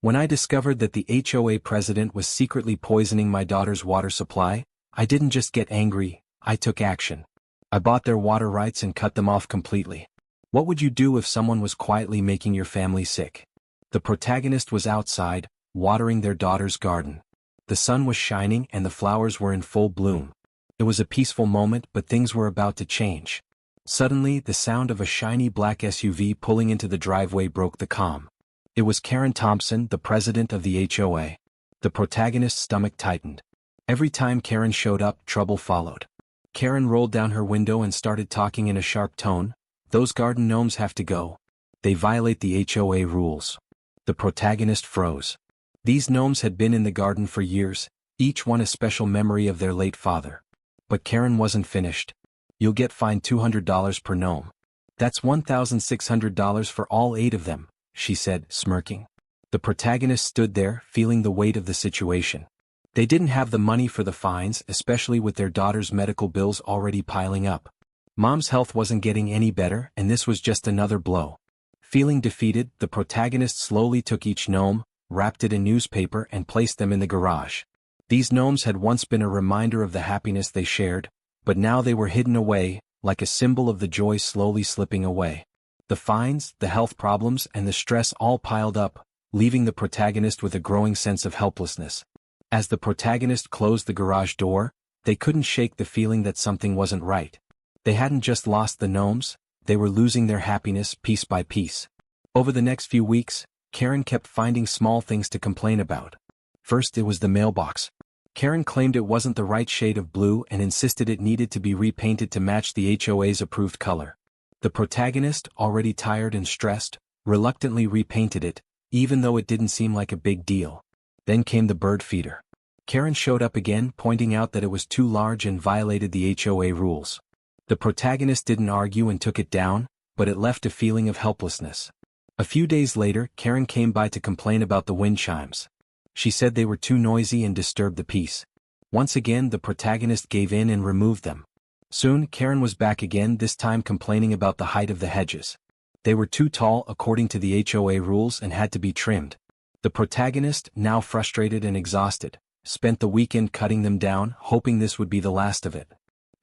When I discovered that the HOA president was secretly poisoning my daughter's water supply, I didn't just get angry, I took action. I bought their water rights and cut them off completely. What would you do if someone was quietly making your family sick? The protagonist was outside, watering their daughter's garden. The sun was shining and the flowers were in full bloom. It was a peaceful moment, but things were about to change. Suddenly, the sound of a shiny black SUV pulling into the driveway broke the calm. It was Karen Thompson, the president of the HOA. The protagonist's stomach tightened. Every time Karen showed up, trouble followed. Karen rolled down her window and started talking in a sharp tone. "Those garden gnomes have to go. They violate the HOA rules." The protagonist froze. These gnomes had been in the garden for years, each one a special memory of their late father. But Karen wasn't finished. "You'll get fined $200 per gnome. That's $1,600 for all 8 of them," she said, smirking. The protagonist stood there, feeling the weight of the situation. They didn't have the money for the fines, especially with their daughter's medical bills already piling up. Mom's health wasn't getting any better, and this was just another blow. Feeling defeated, the protagonist slowly took each gnome, wrapped it in newspaper and placed them in the garage. These gnomes had once been a reminder of the happiness they shared, but now they were hidden away, like a symbol of the joy slowly slipping away. The fines, the health problems, and the stress all piled up, leaving the protagonist with a growing sense of helplessness. As the protagonist closed the garage door, they couldn't shake the feeling that something wasn't right. They hadn't just lost the gnomes, they were losing their happiness piece by piece. Over the next few weeks, Karen kept finding small things to complain about. First, it was the mailbox. Karen claimed it wasn't the right shade of blue and insisted it needed to be repainted to match the HOA's approved color. The protagonist, already tired and stressed, reluctantly repainted it, even though it didn't seem like a big deal. Then came the bird feeder. Karen showed up again, pointing out that it was too large and violated the HOA rules. The protagonist didn't argue and took it down, but it left a feeling of helplessness. A few days later, Karen came by to complain about the wind chimes. She said they were too noisy and disturbed the peace. Once again, the protagonist gave in and removed them. Soon, Karen was back again, this time complaining about the height of the hedges. They were too tall according to the HOA rules and had to be trimmed. The protagonist, now frustrated and exhausted, spent the weekend cutting them down, hoping this would be the last of it.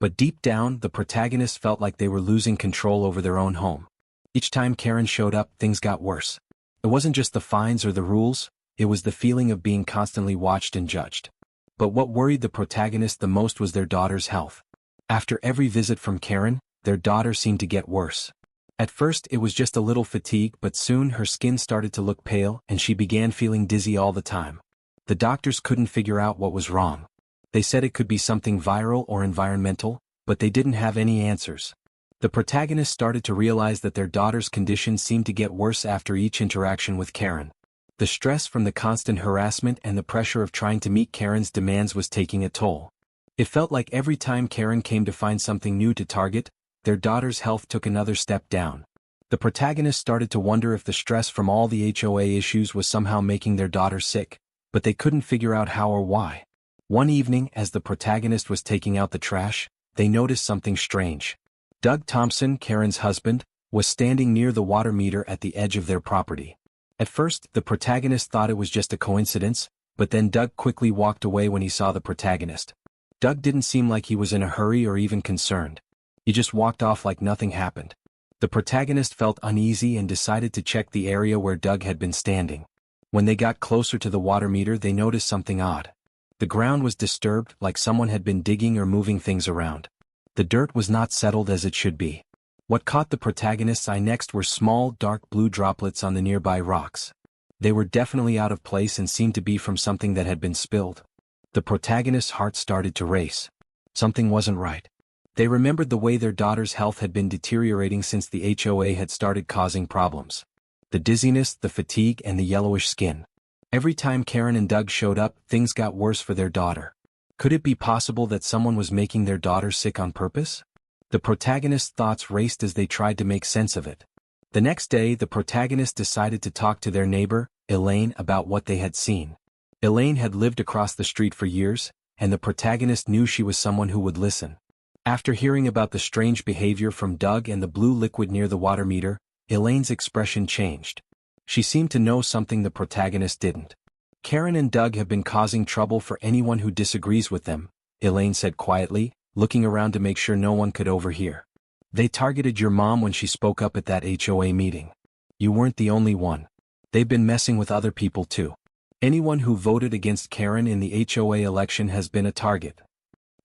But deep down, the protagonist felt like they were losing control over their own home. Each time Karen showed up, things got worse. It wasn't just the fines or the rules, it was the feeling of being constantly watched and judged. But what worried the protagonist the most was their daughter's health. After every visit from Karen, their daughter seemed to get worse. At first, it was just a little fatigue, but soon her skin started to look pale and she began feeling dizzy all the time. The doctors couldn't figure out what was wrong. They said it could be something viral or environmental, but they didn't have any answers. The protagonist started to realize that their daughter's condition seemed to get worse after each interaction with Karen. The stress from the constant harassment and the pressure of trying to meet Karen's demands was taking a toll. It felt like every time Karen came to find something new to target, their daughter's health took another step down. The protagonist started to wonder if the stress from all the HOA issues was somehow making their daughter sick, but they couldn't figure out how or why. One evening, as the protagonist was taking out the trash, they noticed something strange. Doug Thompson, Karen's husband, was standing near the water meter at the edge of their property. At first, the protagonist thought it was just a coincidence, but then Doug quickly walked away when he saw the protagonist. Doug didn't seem like he was in a hurry or even concerned. He just walked off like nothing happened. The protagonist felt uneasy and decided to check the area where Doug had been standing. When they got closer to the water meter, they noticed something odd. The ground was disturbed, like someone had been digging or moving things around. The dirt was not settled as it should be. What caught the protagonist's eye next were small, dark blue droplets on the nearby rocks. They were definitely out of place and seemed to be from something that had been spilled. The protagonist's heart started to race. Something wasn't right. They remembered the way their daughter's health had been deteriorating since the HOA had started causing problems. The dizziness, the fatigue, and the yellowish skin. Every time Karen and Doug showed up, things got worse for their daughter. Could it be possible that someone was making their daughter sick on purpose? The protagonist's thoughts raced as they tried to make sense of it. The next day, the protagonist decided to talk to their neighbor, Elaine, about what they had seen. Elaine had lived across the street for years, and the protagonist knew she was someone who would listen. After hearing about the strange behavior from Doug and the blue liquid near the water meter, Elaine's expression changed. She seemed to know something the protagonist didn't. Karen and Doug have been causing trouble for anyone who disagrees with them, Elaine said quietly, looking around to make sure no one could overhear. They targeted your mom when she spoke up at that HOA meeting. You weren't the only one. They've been messing with other people too. Anyone who voted against Karen in the HOA election has been a target.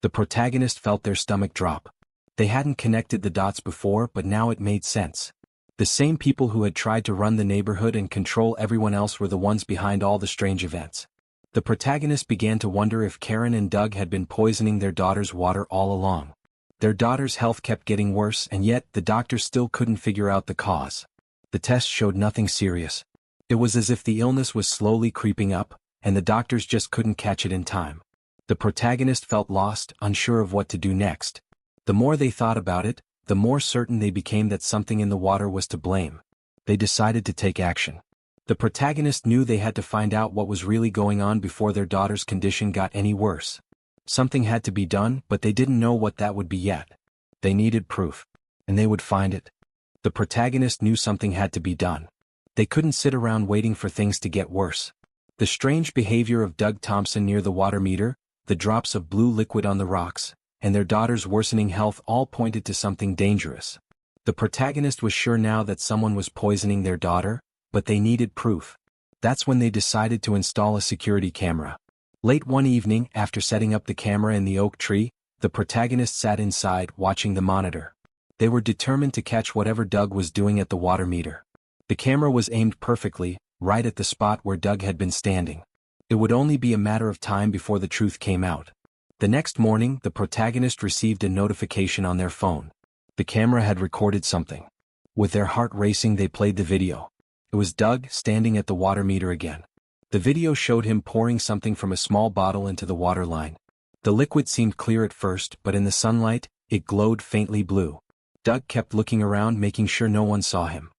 The protagonist felt their stomach drop. They hadn't connected the dots before, but now it made sense. The same people who had tried to run the neighborhood and control everyone else were the ones behind all the strange events. The protagonist began to wonder if Karen and Doug had been poisoning their daughter's water all along. Their daughter's health kept getting worse, and yet the doctors still couldn't figure out the cause. The test showed nothing serious. It was as if the illness was slowly creeping up, and the doctors just couldn't catch it in time. The protagonist felt lost, unsure of what to do next. The more they thought about it, the more certain they became that something in the water was to blame. They decided to take action. The protagonist knew they had to find out what was really going on before their daughter's condition got any worse. Something had to be done, but they didn't know what that would be yet. They needed proof. And they would find it. The protagonist knew something had to be done. They couldn't sit around waiting for things to get worse. The strange behavior of Doug Thompson near the water meter, the drops of blue liquid on the rocks, and their daughter's worsening health all pointed to something dangerous. The protagonist was sure now that someone was poisoning their daughter, but they needed proof. That's when they decided to install a security camera. Late one evening, after setting up the camera in the oak tree, the protagonist sat inside watching the monitor. They were determined to catch whatever Doug was doing at the water meter. The camera was aimed perfectly, right at the spot where Doug had been standing. It would only be a matter of time before the truth came out. The next morning, the protagonist received a notification on their phone. The camera had recorded something. With their heart racing, they played the video. It was Doug standing at the water meter again. The video showed him pouring something from a small bottle into the water line. The liquid seemed clear at first, but in the sunlight, it glowed faintly blue. Doug kept looking around, making sure no one saw him.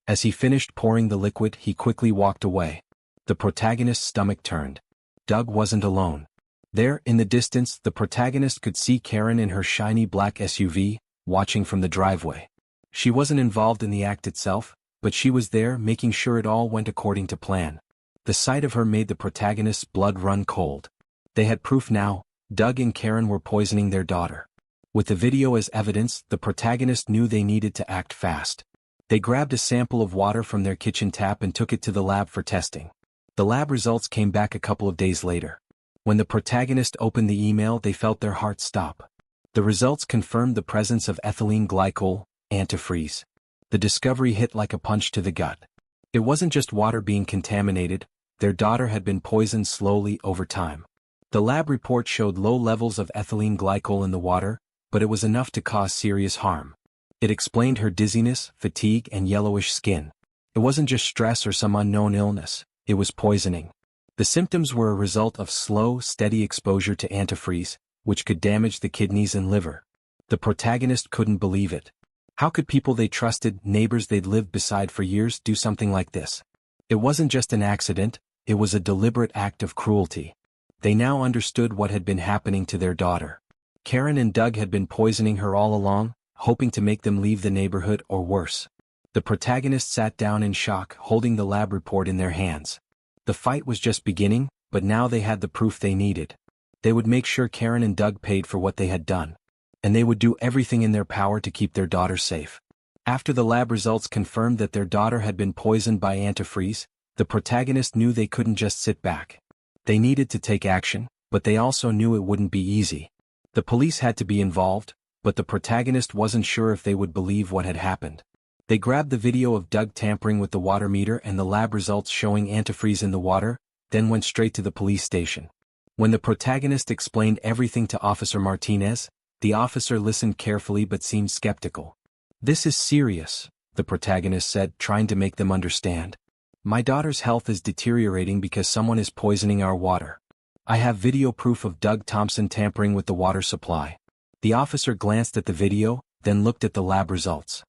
As he finished pouring the liquid, he quickly walked away. The protagonist's stomach turned. Doug wasn't alone. There, in the distance, the protagonist could see Karen in her shiny black SUV, watching from the driveway. She wasn't involved in the act itself, but she was there, making sure it all went according to plan. The sight of her made the protagonist's blood run cold. They had proof now. Doug and Karen were poisoning their daughter. With the video as evidence, the protagonist knew they needed to act fast. They grabbed a sample of water from their kitchen tap and took it to the lab for testing. The lab results came back a couple of days later. When the protagonist opened the email, they felt their hearts stop. The results confirmed the presence of ethylene glycol, antifreeze. The discovery hit like a punch to the gut. It wasn't just water being contaminated, their daughter had been poisoned slowly over time. The lab report showed low levels of ethylene glycol in the water, but it was enough to cause serious harm. It explained her dizziness, fatigue, and yellowish skin. It wasn't just stress or some unknown illness, it was poisoning. The symptoms were a result of slow, steady exposure to antifreeze, which could damage the kidneys and liver. The protagonist couldn't believe it. How could people they trusted, neighbors they'd lived beside for years, do something like this? It wasn't just an accident, it was a deliberate act of cruelty. They now understood what had been happening to their daughter. Karen and Doug had been poisoning her all along, hoping to make them leave the neighborhood or worse. The protagonist sat down in shock, holding the lab report in their hands. The fight was just beginning, but now they had the proof they needed. They would make sure Karen and Doug paid for what they had done. And they would do everything in their power to keep their daughter safe. After the lab results confirmed that their daughter had been poisoned by antifreeze, the protagonist knew they couldn't just sit back. They needed to take action, but they also knew it wouldn't be easy. The police had to be involved, but the protagonist wasn't sure if they would believe what had happened. They grabbed the video of Doug tampering with the water meter and the lab results showing antifreeze in the water, then went straight to the police station. When the protagonist explained everything to Officer Martinez, the officer listened carefully but seemed skeptical. "This is serious," the protagonist said, trying to make them understand. "My daughter's health is deteriorating because someone is poisoning our water. I have video proof of Doug Thompson tampering with the water supply." The officer glanced at the video, then looked at the lab results.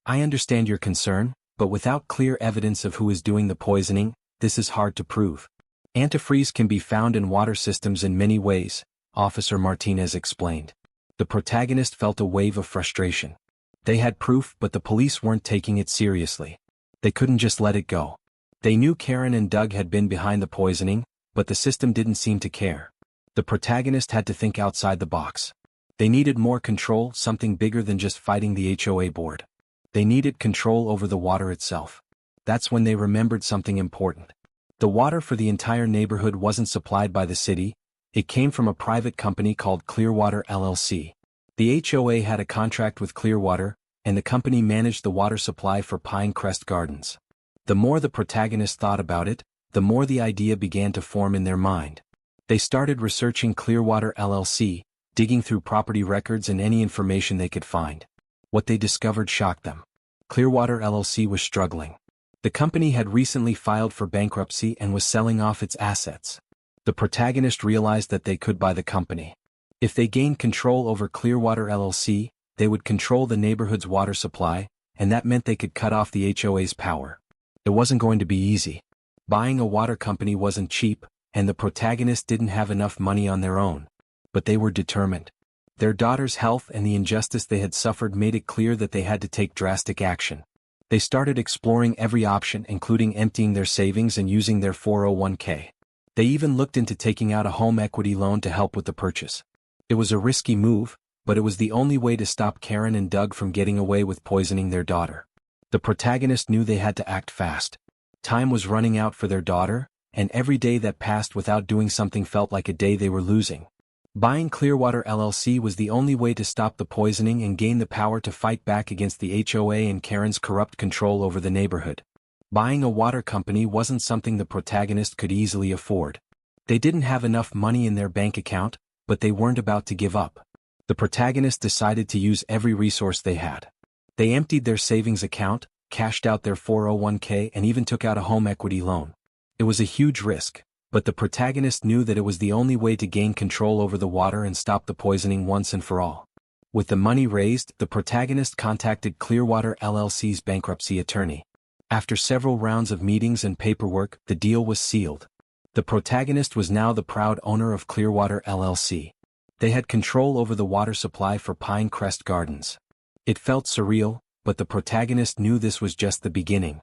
"I understand your concern, but without clear evidence of who is doing the poisoning, this is hard to prove. Antifreeze can be found in water systems in many ways," Officer Martinez explained. The protagonist felt a wave of frustration. They had proof, but the police weren't taking it seriously. They couldn't just let it go. They knew Karen and Doug had been behind the poisoning, but the system didn't seem to care. The protagonist had to think outside the box. They needed more control, something bigger than just fighting the HOA board. They needed control over the water itself. That's when they remembered something important. The water for the entire neighborhood wasn't supplied by the city, it came from a private company called Clearwater LLC. The HOA had a contract with Clearwater, and the company managed the water supply for Pinecrest Gardens. The more the protagonist thought about it, the more the idea began to form in their mind. They started researching Clearwater LLC, digging through property records and any information they could find. What they discovered shocked them. Clearwater LLC was struggling. The company had recently filed for bankruptcy and was selling off its assets. The protagonist realized that they could buy the company. If they gained control over Clearwater LLC, they would control the neighborhood's water supply, and that meant they could cut off the HOA's power. It wasn't going to be easy. Buying a water company wasn't cheap, and the protagonist didn't have enough money on their own. But they were determined. Their daughter's health and the injustice they had suffered made it clear that they had to take drastic action. They started exploring every option, including emptying their savings and using their 401k. They even looked into taking out a home equity loan to help with the purchase. It was a risky move, but it was the only way to stop Karen and Doug from getting away with poisoning their daughter. The protagonist knew they had to act fast. Time was running out for their daughter, and every day that passed without doing something felt like a day they were losing. Buying Clearwater LLC was the only way to stop the poisoning and gain the power to fight back against the HOA and Karen's corrupt control over the neighborhood. Buying a water company wasn't something the protagonist could easily afford. They didn't have enough money in their bank account, but they weren't about to give up. The protagonist decided to use every resource they had. They emptied their savings account, cashed out their 401k, and even took out a home equity loan. It was a huge risk, but the protagonist knew that it was the only way to gain control over the water and stop the poisoning once and for all. With the money raised, the protagonist contacted Clearwater LLC's bankruptcy attorney. After several rounds of meetings and paperwork, the deal was sealed. The protagonist was now the proud owner of Clearwater LLC. They had control over the water supply for Pinecrest Gardens. It felt surreal, but the protagonist knew this was just the beginning.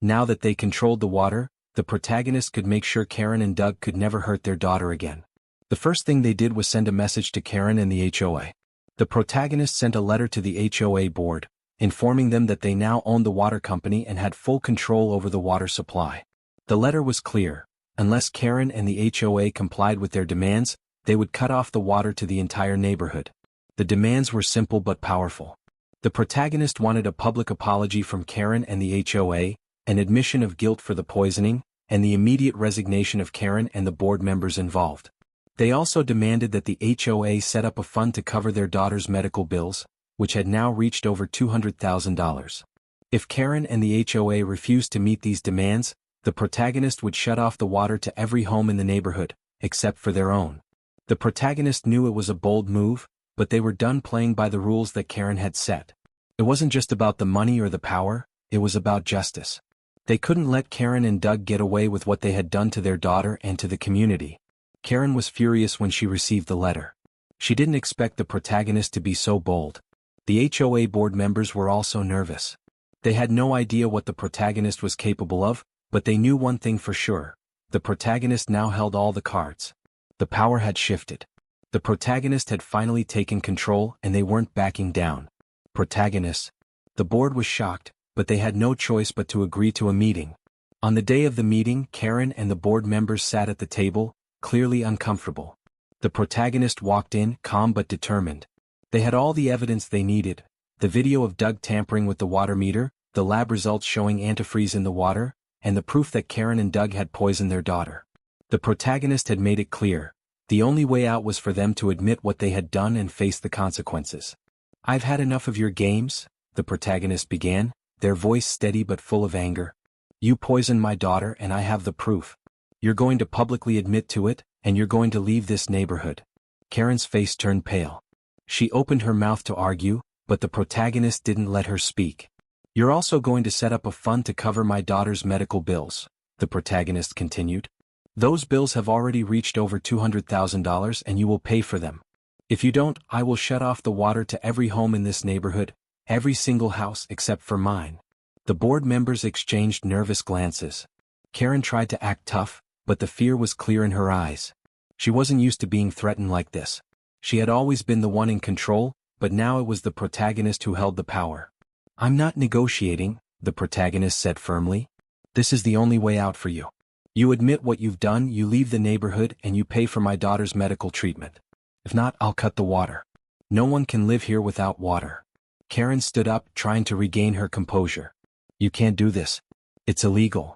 Now that they controlled the water, the protagonist could make sure Karen and Doug could never hurt their daughter again. The first thing they did was send a message to Karen and the HOA. The protagonist sent a letter to the HOA board, informing them that they now owned the water company and had full control over the water supply. The letter was clear. Unless Karen and the HOA complied with their demands, they would cut off the water to the entire neighborhood. The demands were simple but powerful. The protagonist wanted a public apology from Karen and the HOA, an admission of guilt for the poisoning, and the immediate resignation of Karen and the board members involved. They also demanded that the HOA set up a fund to cover their daughter's medical bills, which had now reached over $200,000. If Karen and the HOA refused to meet these demands, the protagonist would shut off the water to every home in the neighborhood, except for their own. The protagonist knew it was a bold move, but they were done playing by the rules that Karen had set. It wasn't just about the money or the power, it was about justice. They couldn't let Karen and Doug get away with what they had done to their daughter and to the community. Karen was furious when she received the letter. She didn't expect the protagonist to be so bold. The HOA board members were also nervous. They had no idea what the protagonist was capable of, but they knew one thing for sure. The protagonist now held all the cards. The power had shifted. The protagonist had finally taken control and they weren't backing down. Protagonists. The board was shocked, but they had no choice but to agree to a meeting. On the day of the meeting, Karen and the board members sat at the table, clearly uncomfortable. The protagonist walked in, calm but determined. They had all the evidence they needed: the video of Doug tampering with the water meter, the lab results showing antifreeze in the water, and the proof that Karen and Doug had poisoned their daughter. The protagonist had made it clear. The only way out was for them to admit what they had done and face the consequences. "I've had enough of your games," the protagonist began, their voice steady but full of anger. "You poisoned my daughter and I have the proof. You're going to publicly admit to it, and you're going to leave this neighborhood." Karen's face turned pale. She opened her mouth to argue, but the protagonist didn't let her speak. "You're also going to set up a fund to cover my daughter's medical bills," the protagonist continued. "Those bills have already reached over $200,000 and you will pay for them. If you don't, I will shut off the water to every home in this neighborhood, every single house except for mine." The board members exchanged nervous glances. Karen tried to act tough, but the fear was clear in her eyes. She wasn't used to being threatened like this. She had always been the one in control, but now it was the protagonist who held the power. "I'm not negotiating," the protagonist said firmly. "This is the only way out for you. You admit what you've done, you leave the neighborhood, and you pay for my daughter's medical treatment. If not, I'll cut the water. No one can live here without water." Karen stood up, trying to regain her composure. "You can't do this. It's illegal."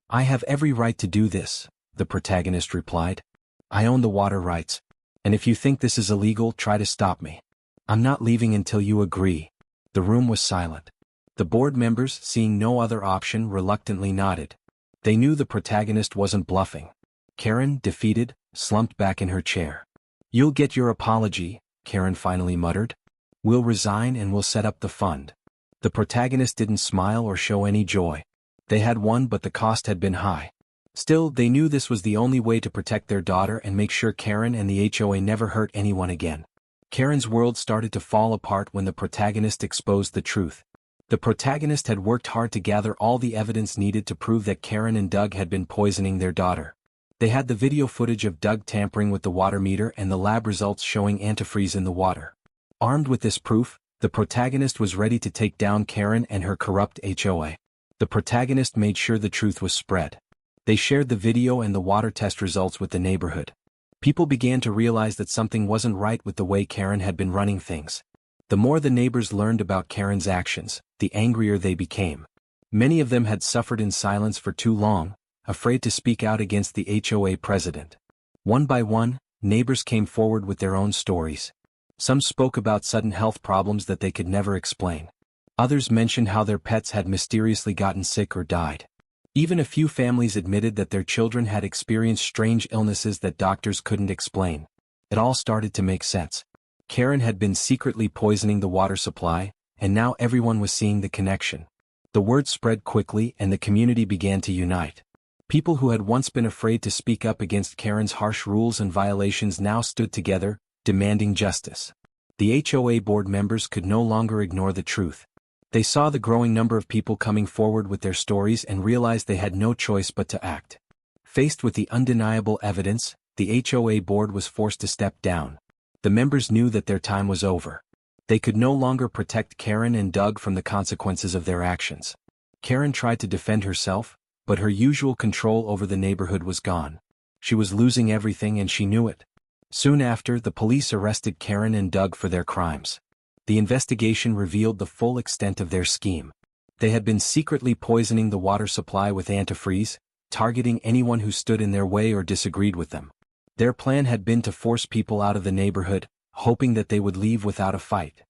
"I have every right to do this," the protagonist replied. "I own the water rights. And if you think this is illegal, try to stop me. I'm not leaving until you agree." The room was silent. The board members, seeing no other option, reluctantly nodded. They knew the protagonist wasn't bluffing. Karen, defeated, slumped back in her chair. "You'll get your apology," Karen finally muttered. "We'll resign and we'll set up the fund." The protagonist didn't smile or show any joy. They had won, but the cost had been high. Still, they knew this was the only way to protect their daughter and make sure Karen and the HOA never hurt anyone again. Karen's world started to fall apart when the protagonist exposed the truth. The protagonist had worked hard to gather all the evidence needed to prove that Karen and Doug had been poisoning their daughter. They had the video footage of Doug tampering with the water meter and the lab results showing antifreeze in the water. Armed with this proof, the protagonist was ready to take down Karen and her corrupt HOA. The protagonist made sure the truth was spread. They shared the video and the water test results with the neighborhood. People began to realize that something wasn't right with the way Karen had been running things. The more the neighbors learned about Karen's actions, the angrier they became. Many of them had suffered in silence for too long, afraid to speak out against the HOA president. One by one, neighbors came forward with their own stories. Some spoke about sudden health problems that they could never explain. Others mentioned how their pets had mysteriously gotten sick or died. Even a few families admitted that their children had experienced strange illnesses that doctors couldn't explain. It all started to make sense. Karen had been secretly poisoning the water supply, and now everyone was seeing the connection. The word spread quickly and the community began to unite. People who had once been afraid to speak up against Karen's harsh rules and violations now stood together, demanding justice. The HOA board members could no longer ignore the truth. They saw the growing number of people coming forward with their stories and realized they had no choice but to act. Faced with the undeniable evidence, the HOA board was forced to step down. The members knew that their time was over. They could no longer protect Karen and Doug from the consequences of their actions. Karen tried to defend herself, but her usual control over the neighborhood was gone. She was losing everything and she knew it. Soon after, the police arrested Karen and Doug for their crimes. The investigation revealed the full extent of their scheme. They had been secretly poisoning the water supply with antifreeze, targeting anyone who stood in their way or disagreed with them. Their plan had been to force people out of the neighborhood, hoping that they would leave without a fight.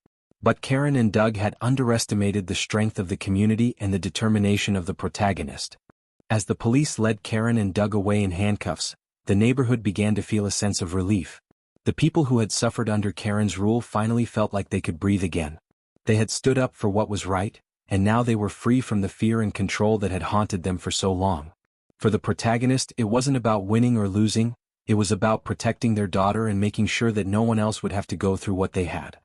But Karen and Doug had underestimated the strength of the community and the determination of the protagonist. As the police led Karen and Doug away in handcuffs, the neighborhood began to feel a sense of relief. The people who had suffered under Karen's rule finally felt like they could breathe again. They had stood up for what was right, and now they were free from the fear and control that had haunted them for so long. For the protagonist, it wasn't about winning or losing, it was about protecting their daughter and making sure that no one else would have to go through what they had.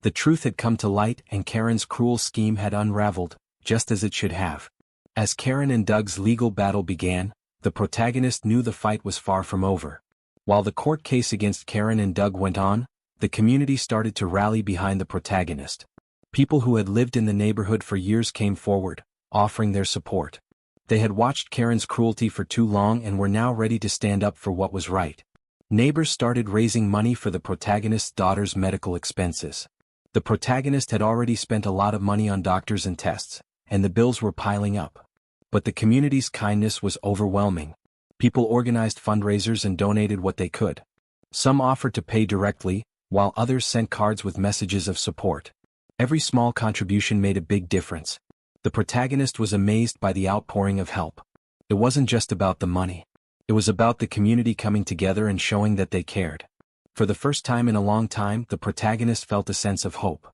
The truth had come to light and Karen's cruel scheme had unraveled, just as it should have. As Karen and Doug's legal battle began, the protagonist knew the fight was far from over. While the court case against Karen and Doug went on, the community started to rally behind the protagonist. People who had lived in the neighborhood for years came forward, offering their support. They had watched Karen's cruelty for too long and were now ready to stand up for what was right. Neighbors started raising money for the protagonist's daughter's medical expenses. The protagonist had already spent a lot of money on doctors and tests, and the bills were piling up. But the community's kindness was overwhelming. People organized fundraisers and donated what they could. Some offered to pay directly, while others sent cards with messages of support. Every small contribution made a big difference. The protagonist was amazed by the outpouring of help. It wasn't just about the money. It was about the community coming together and showing that they cared. For the first time in a long time, the protagonist felt a sense of hope.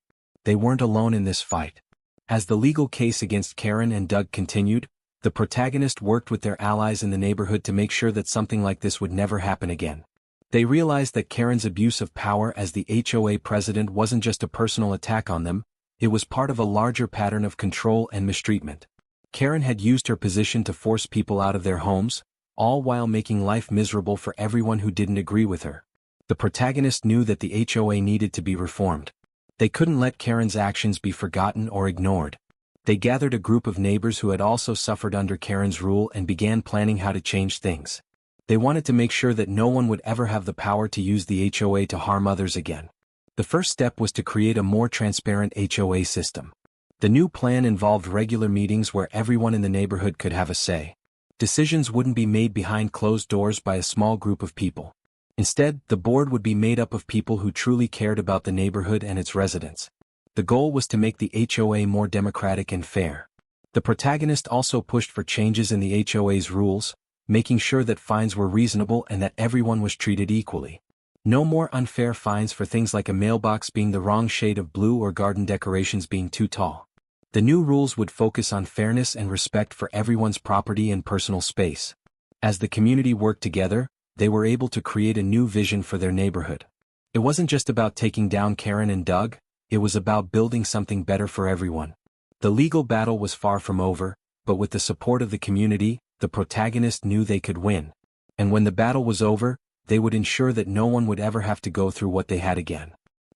They weren't alone in this fight. As the legal case against Karen and Doug continued, the protagonist worked with their allies in the neighborhood to make sure that something like this would never happen again. They realized that Karen's abuse of power as the HOA president wasn't just a personal attack on them, it was part of a larger pattern of control and mistreatment. Karen had used her position to force people out of their homes, all while making life miserable for everyone who didn't agree with her. The protagonist knew that the HOA needed to be reformed. They couldn't let Karen's actions be forgotten or ignored. They gathered a group of neighbors who had also suffered under Karen's rule and began planning how to change things. They wanted to make sure that no one would ever have the power to use the HOA to harm others again. The first step was to create a more transparent HOA system. The new plan involved regular meetings where everyone in the neighborhood could have a say. Decisions wouldn't be made behind closed doors by a small group of people. Instead, the board would be made up of people who truly cared about the neighborhood and its residents. The goal was to make the HOA more democratic and fair. The protagonist also pushed for changes in the HOA's rules, making sure that fines were reasonable and that everyone was treated equally. No more unfair fines for things like a mailbox being the wrong shade of blue or garden decorations being too tall. The new rules would focus on fairness and respect for everyone's property and personal space. As the community worked together, they were able to create a new vision for their neighborhood. It wasn't just about taking down Karen and Doug, it was about building something better for everyone. The legal battle was far from over, but with the support of the community, the protagonist knew they could win. And when the battle was over, they would ensure that no one would ever have to go through what they had again.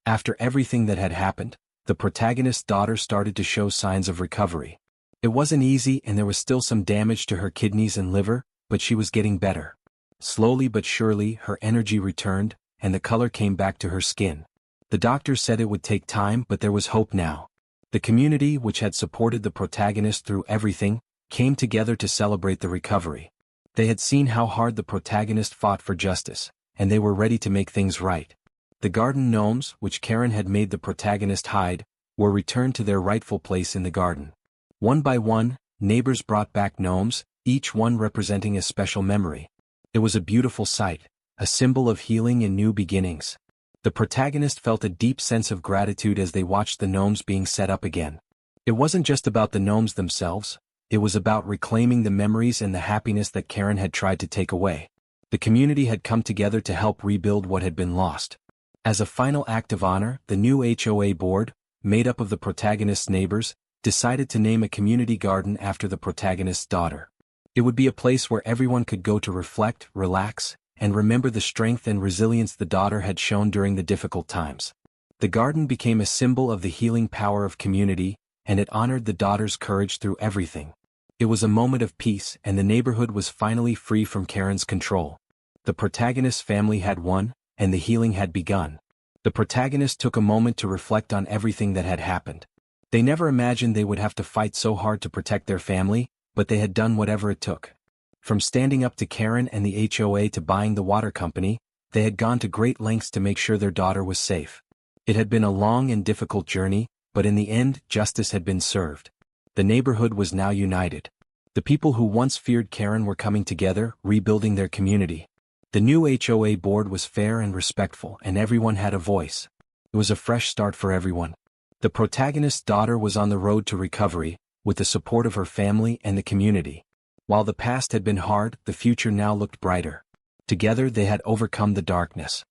After everything that had happened, the protagonist's daughter started to show signs of recovery. It wasn't easy and there was still some damage to her kidneys and liver, but she was getting better. Slowly but surely, her energy returned, and the color came back to her skin. The doctors said it would take time, but there was hope now. The community, which had supported the protagonist through everything, came together to celebrate the recovery. They had seen how hard the protagonist fought for justice, and they were ready to make things right. The garden gnomes, which Karen had made the protagonist hide, were returned to their rightful place in the garden. One by one, neighbors brought back gnomes, each one representing a special memory. It was a beautiful sight, a symbol of healing and new beginnings. The protagonist felt a deep sense of gratitude as they watched the gnomes being set up again. It wasn't just about the gnomes themselves, it was about reclaiming the memories and the happiness that Karen had tried to take away. The community had come together to help rebuild what had been lost. As a final act of honor, the new HOA board, made up of the protagonist's neighbors, decided to name a community garden after the protagonist's daughter. It would be a place where everyone could go to reflect, relax, and remember the strength and resilience the daughter had shown during the difficult times. The garden became a symbol of the healing power of community, and it honored the daughter's courage through everything. It was a moment of peace, and the neighborhood was finally free from Karen's control. The protagonist's family had won, and the healing had begun. The protagonist took a moment to reflect on everything that had happened. They never imagined they would have to fight so hard to protect their family, but they had done whatever it took. From standing up to Karen and the HOA to buying the water company, they had gone to great lengths to make sure their daughter was safe. It had been a long and difficult journey, but in the end, justice had been served. The neighborhood was now united. The people who once feared Karen were coming together, rebuilding their community. The new HOA board was fair and respectful, and everyone had a voice. It was a fresh start for everyone. The protagonist's daughter was on the road to recovery, with the support of her family and the community. While the past had been hard, the future now looked brighter. Together they had overcome the darkness.